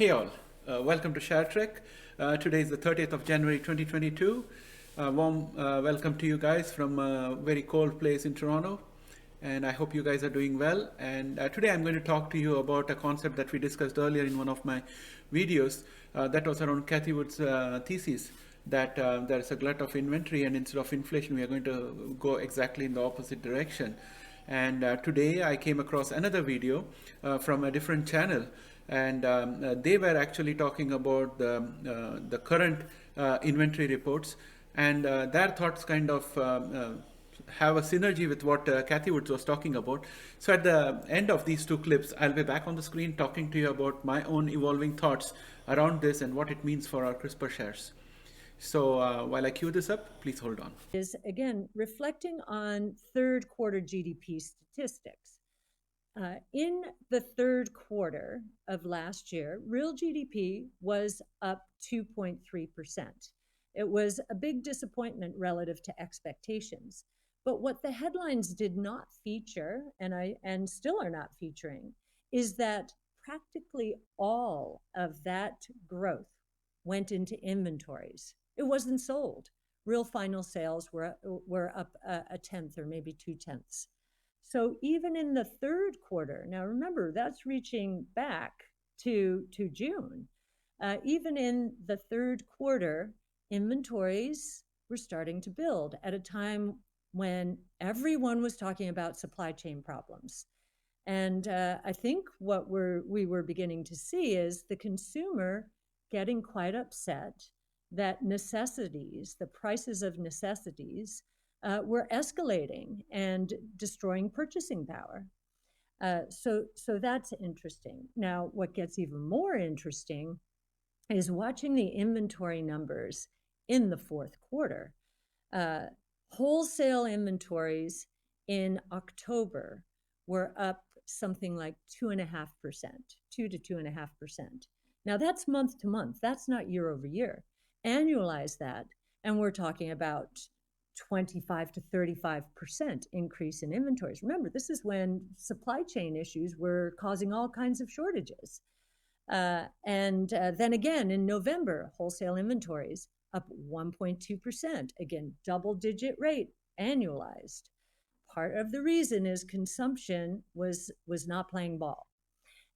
Hey all, welcome to ShareTreck. Today is the 30th of January 2022. Warm welcome to you guys from a very cold place in Toronto. And I hope you guys are doing well. And today I'm going to talk to you about a concept that we discussed earlier in one of my videos. That was around Cathie Wood's thesis that there is a glut of inventory, and instead of inflation, we are going to go exactly in the opposite direction. And today I came across another video from a different channel, and they were actually talking about the current inventory reports, and their thoughts kind of have a synergy with what Cathie Wood was talking about. So at the end of these two clips, I'll be back on the screen talking to you about my own evolving thoughts around this and what it means for our CRISPR shares. So while I cue this up, please hold on. Is again reflecting on third quarter GDP statistics. In the third quarter of last year, real GDP was up 2.3%. It was a big disappointment relative to expectations. But what the headlines did not feature, and still are not featuring, is that practically all of that growth went into inventories. It wasn't sold. Real final sales were up a tenth or maybe 2/10. So even in the third quarter, now remember, that's reaching back to June. Even in the third quarter, inventories were starting to build at a time when everyone was talking about supply chain problems. And I think what we were beginning to see is the consumer getting quite upset that necessities, the prices of necessities, were escalating and destroying purchasing power. So that's interesting. Now, what gets even more interesting is watching the inventory numbers in the fourth quarter. Wholesale inventories in October were up something like 2.5%, 2 to 2.5%. Now that's month to month. That's not year over year. Annualize that, and we're talking about 25 to 35% increase in inventories. Remember, this is when supply chain issues were causing all kinds of shortages. And then again, in November, wholesale inventories up 1.2%. Again, double-digit rate annualized. Part of the reason is consumption was not playing ball.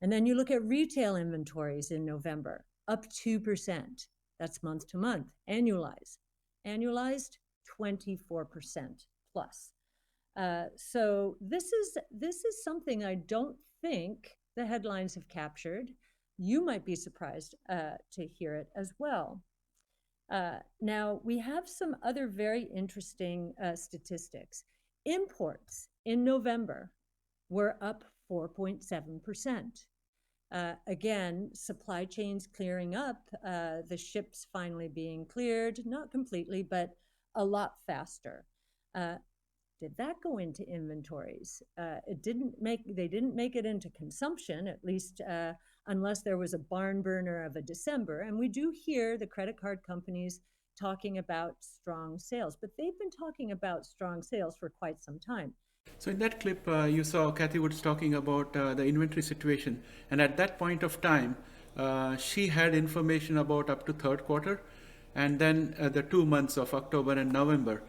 And then you look at retail inventories in November, up 2%. That's month to month, annualized. Annualized, 24% plus. So this is something I don't think the headlines have captured. You might be surprised to hear it as well. Now, we have some other very interesting statistics. Imports in November were up 4.7%. Again, supply chains clearing up, the ships finally being cleared, not completely, but a lot faster. Did that go into inventories? They didn't make it into consumption, at least unless there was a barn burner of a December. And we do hear the credit card companies talking about strong sales, but they've been talking about strong sales for quite some time. So in that clip, you saw Cathie Wood talking about the inventory situation, and at that point of time, she had information about up to third quarter, and then the 2 months of October and November.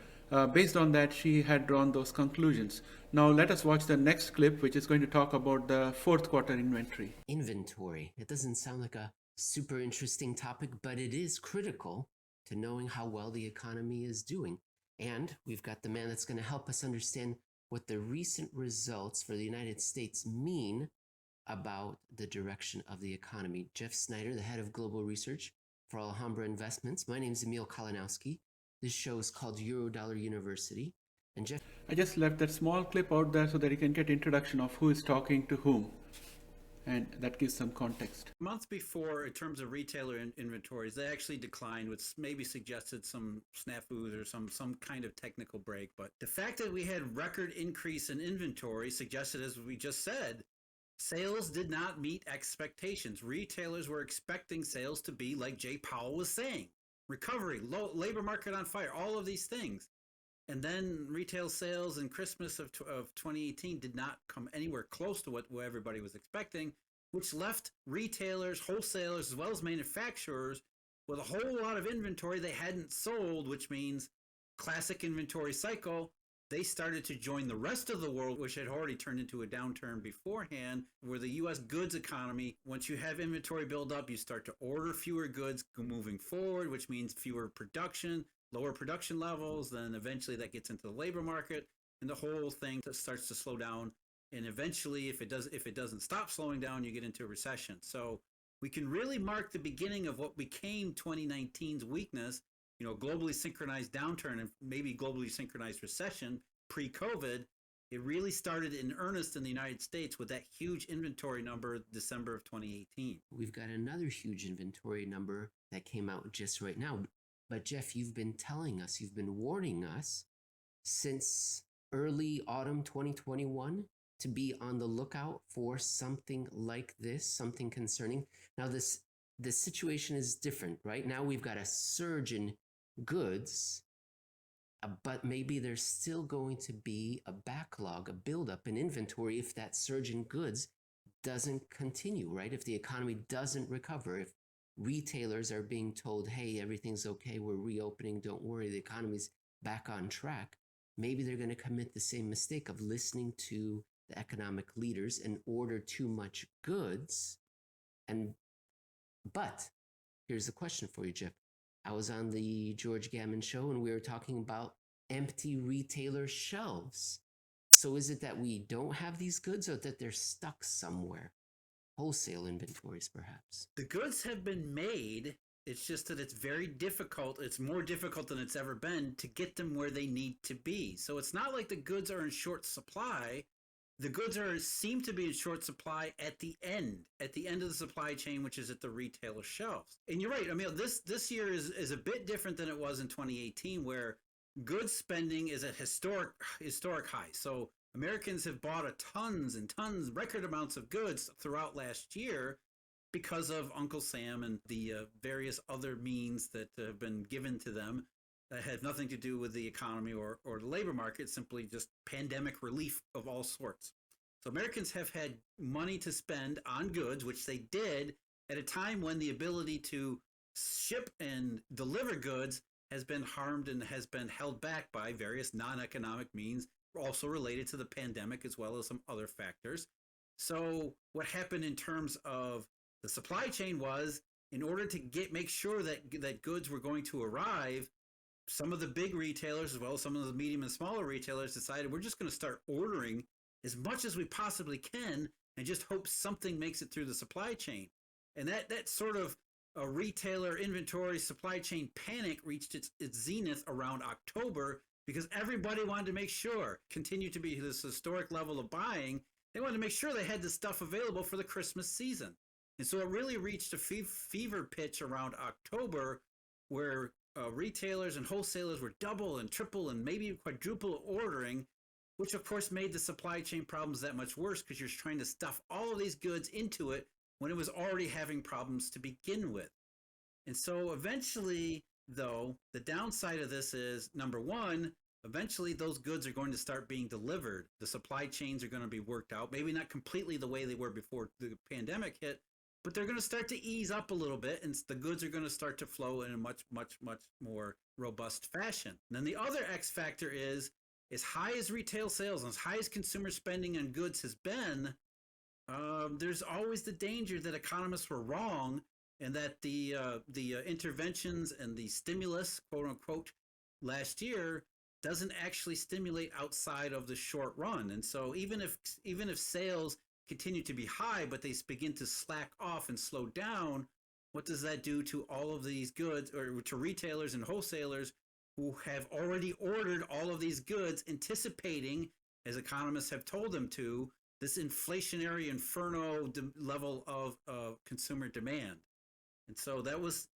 Based on that, she had drawn those conclusions. Now let us watch the next clip, which is going to talk about the fourth quarter inventory. Inventory. It doesn't sound like a super interesting topic, but it is critical to knowing how well the economy is doing. And we've got the man that's going to help us understand what the recent results for the United States mean about the direction of the economy. Jeff Snyder, the head of global research for Alhambra Investments. My name is Emil. This show is called Eurodollar University. And Jeff, I just left that small clip out there so that you can get introduction of who is talking to whom. And that gives some context. Months before, in terms of retailer inventories, they actually declined, which maybe suggested some snafus or some kind of technical break. But the fact that we had record increase in inventory suggested, as we just said, sales did not meet expectations. Retailers were expecting sales to be like Jay Powell was saying. Recovery, low labor market on fire, all of these things. And then retail sales in Christmas of 2018 did not come anywhere close to what everybody was expecting. which left retailers, wholesalers, as well as manufacturers with a whole lot of inventory they hadn't sold, which means classic inventory cycle. They started to join the rest of the world, which had already turned into a downturn beforehand, where the U.S. goods economy, once you have inventory build up, you start to order fewer goods moving forward, which means fewer production, lower production levels. Then eventually that gets into the labor market, and the whole thing starts to slow down. And eventually, if it doesn't stop slowing down, you get into a recession. So we can really mark the beginning of what became 2019's weakness, globally synchronized downturn and maybe globally synchronized recession pre-COVID. It really started in earnest in the United States with that huge inventory number December of 2018. We've got another huge inventory number that came out just right now. But Jeff, you've been warning us since early autumn 2021 to be on the lookout for something like this, something concerning. Now, the situation is different, right? Now we've got a surge in goods, but maybe there's still going to be a backlog, a buildup in inventory if that surge in goods doesn't continue, right? If the economy doesn't recover, if retailers are being told, hey, everything's okay, we're reopening, don't worry, the economy's back on track, maybe they're going to commit the same mistake of listening to the economic leaders and order too much goods. But here's the question for you, Jeff. I was on the George Gammon show and we were talking about empty retailer shelves. So is it that we don't have these goods or that they're stuck somewhere? Wholesale inventories, perhaps. The goods have been made. It's just that it's very difficult. It's more difficult than it's ever been to get them where they need to be. So it's not like the goods are in short supply. The goods seem to be in short supply at the end of the supply chain, which is at the retailer shelves. And you're right. I mean, this year is a bit different than it was in 2018, where goods spending is at historic high. So Americans have bought tons and tons, record amounts of goods throughout last year because of Uncle Sam and the various other means that have been given to them that had nothing to do with the economy or the labor market, simply just pandemic relief of all sorts. So Americans have had money to spend on goods, which they did at a time when the ability to ship and deliver goods has been harmed and has been held back by various non-economic means, also related to the pandemic as well as some other factors. So what happened in terms of the supply chain was, in order to make sure that goods were going to arrive, some of the big retailers, as well as some of the medium and smaller retailers, decided we're just going to start ordering as much as we possibly can and just hope something makes it through the supply chain. And that sort of a retailer inventory supply chain panic reached its zenith around October, because everybody wanted to make sure, continue to be this historic level of buying, they wanted to make sure they had the stuff available for the Christmas season. And so it really reached a fever pitch around October, where retailers and wholesalers were double and triple and maybe quadruple ordering, which of course made the supply chain problems that much worse, because you're trying to stuff all of these goods into it when it was already having problems to begin with. And so eventually, though, the downside of this is, number one, eventually those goods are going to start being delivered. The supply chains are going to be worked out, maybe not completely the way they were before the pandemic hit, but they're going to start to ease up a little bit, and the goods are going to start to flow in a much, much, much more robust fashion. And then the other X factor is, as high as retail sales and as high as consumer spending on goods has been, there's always the danger that economists were wrong, and that the interventions and the stimulus, quote unquote, last year doesn't actually stimulate outside of the short run. And so even if sales continue to be high, but they begin to slack off and slow down, what does that do to all of these goods, or to retailers and wholesalers who have already ordered all of these goods, anticipating, as economists have told them to, this inflationary inferno level of consumer demand? And so that was,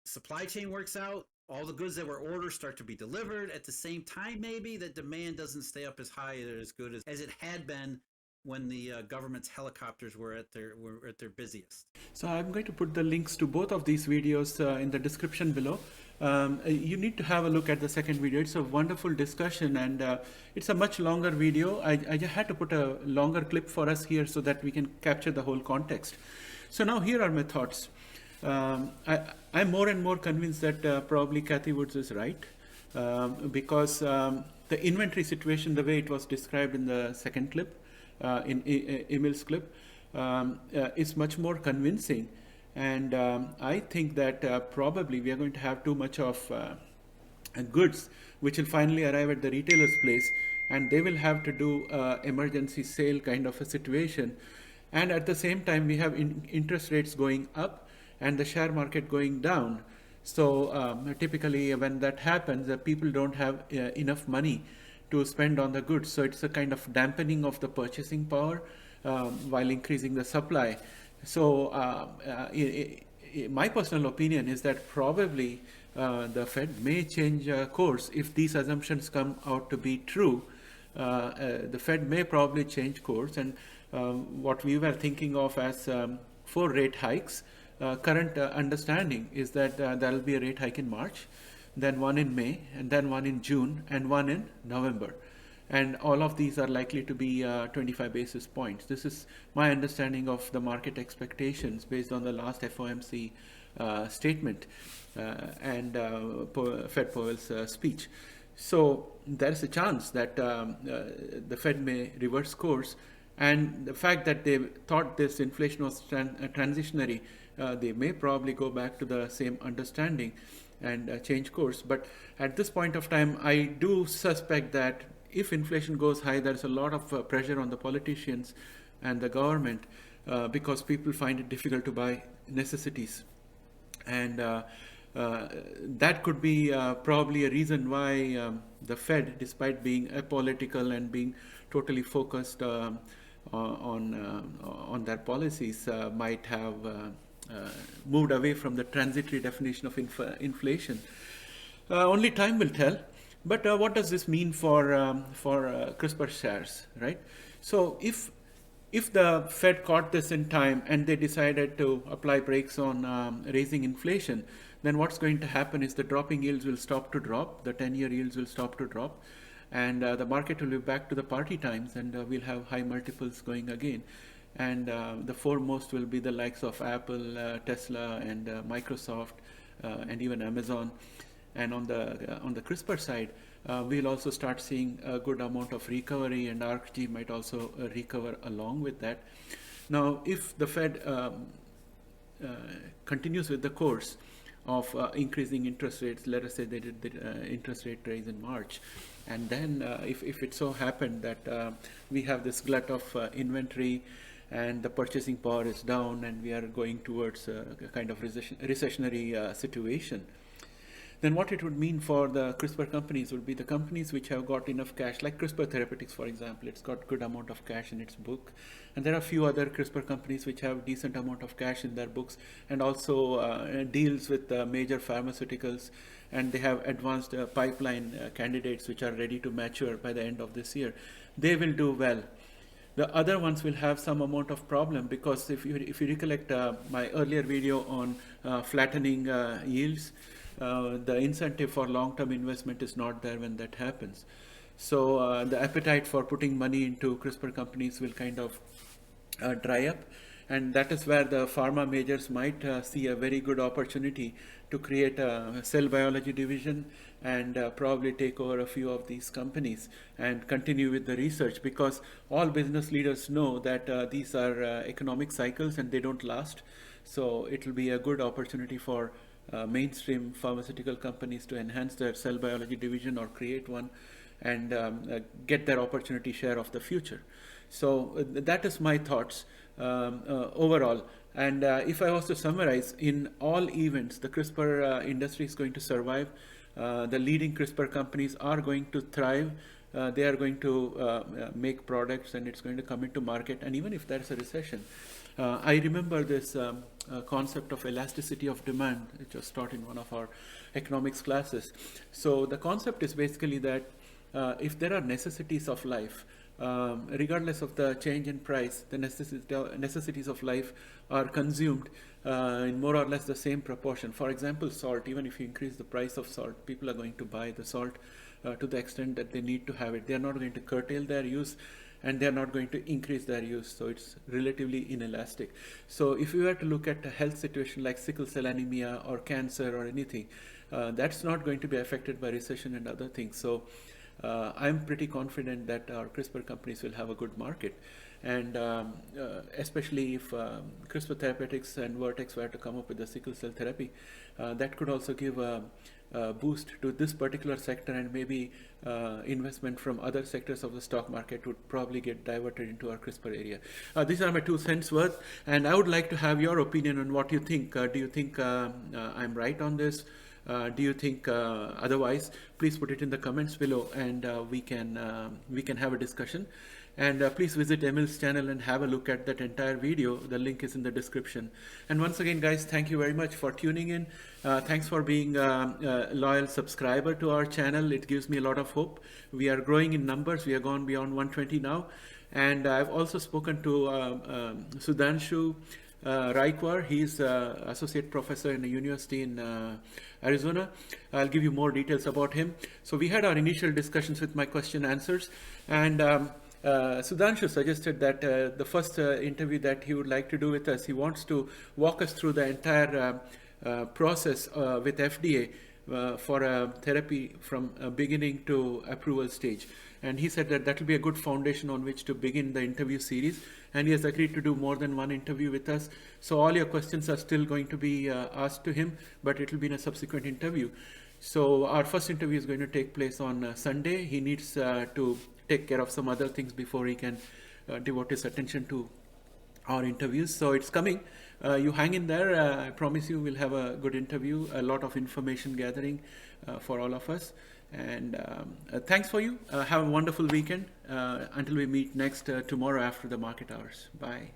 supply chain works out, all the goods that were ordered start to be delivered. At the same time, maybe the demand doesn't stay up as high or as good as it had been when the government's helicopters were at their busiest. So I'm going to put the links to both of these videos in the description below. You need to have a look at the second video. It's a wonderful discussion, and it's a much longer video. I just had to put a longer clip for us here so that we can capture the whole context. So now here are my thoughts. I'm more and more convinced that probably Cathie Wood is right, because the inventory situation, the way it was described in the second clip, in Emil's clip, is much more convincing. And I think that probably we are going to have too much of goods which will finally arrive at the retailer's place, and they will have to do emergency sale kind of a situation. And at the same time, we have interest rates going up and the share market going down. So typically when that happens, people don't have enough money to spend on the goods. So it's a kind of dampening of the purchasing power while increasing the supply. So my personal opinion is that probably the Fed may change course if these assumptions come out to be true. The Fed may probably change course, and what we were thinking of as 4 rate hikes, current understanding is that there will be a rate hike in March, then one in May, and then one in June, and one in November. And all of these are likely to be 25 basis points. This is my understanding of the market expectations based on the last FOMC statement and Fed Powell's speech. So there's a chance that the Fed may reverse course, and the fact that they thought this inflation was transitionary, they may probably go back to the same understanding and change course. But at this point of time, I do suspect that if inflation goes high, there's a lot of pressure on the politicians and the government because people find it difficult to buy necessities. And that could be probably a reason why the Fed, despite being apolitical and being totally focused on their policies, might have moved away from the transitory definition of inflation. Only time will tell. But what does this mean for CRISPR shares, right? So if the Fed caught this in time and they decided to apply brakes on raising inflation, then what's going to happen is the dropping yields will stop to drop, the 10-year yields will stop to drop, and the market will be back to the party times, and we'll have high multiples going again. And the foremost will be the likes of Apple, Tesla, and Microsoft, and even Amazon. And on the CRISPR side, we'll also start seeing a good amount of recovery, and ARCG might also recover along with that. Now, if the Fed continues with the course of increasing interest rates, let us say they did the interest rate raise in March, and then if it so happened that we have this glut of inventory and the purchasing power is down and we are going towards a kind of recessionary situation, then what it would mean for the CRISPR companies would be the companies which have got enough cash, like CRISPR Therapeutics, for example. It's got good amount of cash in its book. And there are a few other CRISPR companies which have decent amount of cash in their books, and also deals with major pharmaceuticals, and they have advanced pipeline candidates which are ready to mature by the end of this year. They will do well. The other ones will have some amount of problem, because if you recollect my earlier video on flattening yields, the incentive for long-term investment is not there when that happens. So the appetite for putting money into CRISPR companies will kind of dry up, and that is where the pharma majors might see a very good opportunity to create a cell biology division and probably take over a few of these companies and continue with the research, because all business leaders know that these are economic cycles and they don't last. So it will be a good opportunity for mainstream pharmaceutical companies to enhance their cell biology division or create one and get their opportunity share of the future. So that is my thoughts overall. And if I was to summarize, in all events, the CRISPR industry is going to survive. The leading CRISPR companies are going to thrive. They are going to make products, and it's going to come into market. And even if there's a recession, I remember this concept of elasticity of demand, which was taught in one of our economics classes. So the concept is basically that if there are necessities of life, regardless of the change in price, the necessities of life are consumed in more or less the same proportion. For example, salt, even if you increase the price of salt, people are going to buy the salt to the extent that they need to have it. They are not going to curtail their use, and they are not going to increase their use. So it's relatively inelastic. So if you were to look at a health situation like sickle cell anemia or cancer or anything, that's not going to be affected by recession and other things. So I'm pretty confident that our CRISPR companies will have a good market. And especially if CRISPR Therapeutics and Vertex were to come up with a sickle cell therapy, that could also give a boost to this particular sector, and maybe investment from other sectors of the stock market would probably get diverted into our CRISPR area. These are my 2 cents worth, and I would like to have your opinion on what you think. Do you think I'm right on this? Do you think otherwise? Please put it in the comments below, and we can have a discussion. And please visit Emil's channel and have a look at that entire video. The link is in the description. And once again, guys, thank you very much for tuning in. Thanks for being a loyal subscriber to our channel. It gives me a lot of hope. We are growing in numbers. We are gone beyond 120 now. And I've also spoken to Sudhanshu Raikwar. He's associate professor in the university in Arizona. I'll give you more details about him. So we had our initial discussions with my question answers, and Sudhanshu suggested that the first interview that he would like to do with us, he wants to walk us through the entire process with FDA for a therapy from beginning to approval stage. And he said that that will be a good foundation on which to begin the interview series. And he has agreed to do more than one interview with us. So all your questions are still going to be asked to him, but it will be in a subsequent interview. So our first interview is going to take place on Sunday. He needs to take care of some other things before he can devote his attention to our interviews. So it's coming. You hang in there. I promise you we'll have a good interview, a lot of information gathering for all of us. And thanks for you. Have a wonderful weekend until we meet next tomorrow after the market hours. Bye.